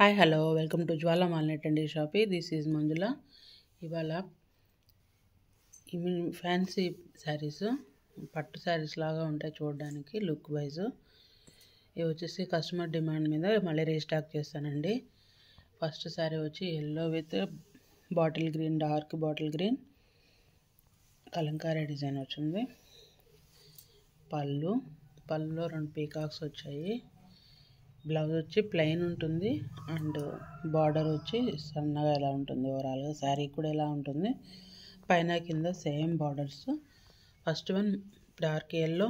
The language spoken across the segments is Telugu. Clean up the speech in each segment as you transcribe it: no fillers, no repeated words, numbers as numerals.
హాయ్ హలో వెల్కమ్ టు జ్వాలా మాల్నెట్ అండి షాపీ. దిస్ ఈజ్ మంజుల. ఇవాళ ఇవి ఫ్యాన్సీ శారీస్, పట్టు శారీస్ లాగా ఉంటాయి చూడడానికి లుక్ వైజ్. ఇవి వచ్చేసి కస్టమర్ డిమాండ్ మీద మళ్ళీ రీస్టాక్ చేస్తానండి. ఫస్ట్ శారీ వచ్చి yellow with bottle green, dark bottle green Kalamkari design వచ్చింది. పళ్ళులో 2 పీకాక్స్ వచ్చాయి. బ్లౌజ్ వచ్చి ప్లెయిన్ ఉంటుంది అండ్ బార్డర్ వచ్చి సన్నగా ఇలా ఉంటుంది. ఓవరాల్గా శారీ కూడా ఇలా ఉంటుంది. పైన కింద same borders. First one dark yellow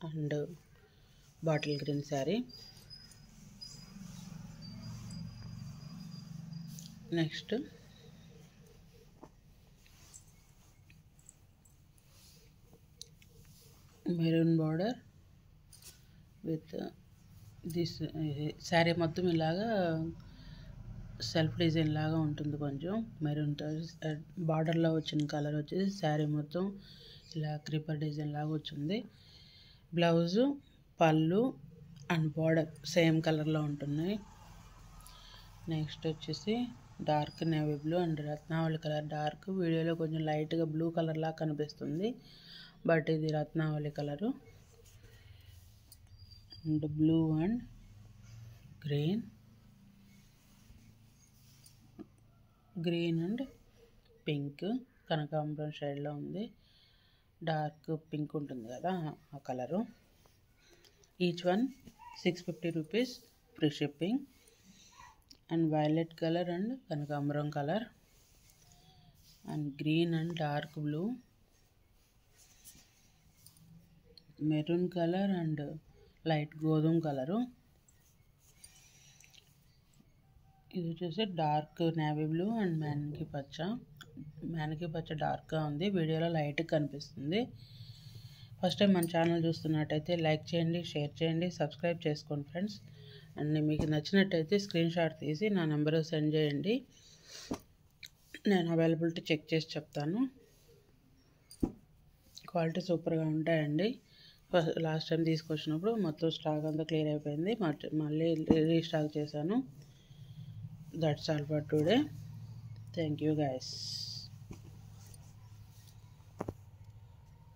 and bottle green sari. Next maroon border with this sari మొత్తం ఇలాగా సెల్ఫ్ డిజైన్ లాగా ఉంటుంది. కొంచెం మెరూన్ బార్డర్లో వచ్చిన కలర్ వచ్చేసి శారీ మొత్తం ఇలా క్రీపర్ డిజైన్ లాగా వచ్చింది. బ్లౌజు, పళ్ళు అండ్ బార్డర్ సేమ్ కలర్లో ఉంటున్నాయి. నెక్స్ట్ వచ్చేసి dark navy blue and Ratnavali colour. Dark వీడియోలో కొంచెం లైట్గా బ్లూ కలర్ లాగా కనిపిస్తుంది, బట్ ఇది Ratnavali colour. And blue and green and pink కనకాంబరం షేడ్లో ఉంది. డార్క్ పింక్ ఉంటుంది కదా ఆ colour. Each one 650 rupees, free shipping. And violet colour and కనకాంబరం colour and green and dark blue, maroon colour and light గోధుమ కలరు. ఇది వచ్చేసి డార్క్ నేవీ బ్లూ అండ్ మ్యాన్కి పచ్చ డార్క్గా ఉంది, వీడియోలో లైట్గా కనిపిస్తుంది. ఫస్ట్ టైం మన ఛానల్ చూస్తున్నట్టయితే లైక్ చేయండి, షేర్ చేయండి, సబ్స్క్రైబ్ చేసుకోండి ఫ్రెండ్స్. అండ్ మీకు నచ్చినట్టయితే స్క్రీన్ షాట్ తీసి నా నెంబర్ సెండ్ చేయండి. నేను అవైలబిలిటీ చెక్ చేసి చెప్తాను. క్వాలిటీ సూపర్గా ఉంటాయండి. లాస్ట్ టైం తీసుకొచ్చినప్పుడు మొత్తం స్టాక్ అంతా క్లియర్ అయిపోయింది, మళ్ళీ రీస్టాక్ చేశాను. That's all for today. Thank you guys.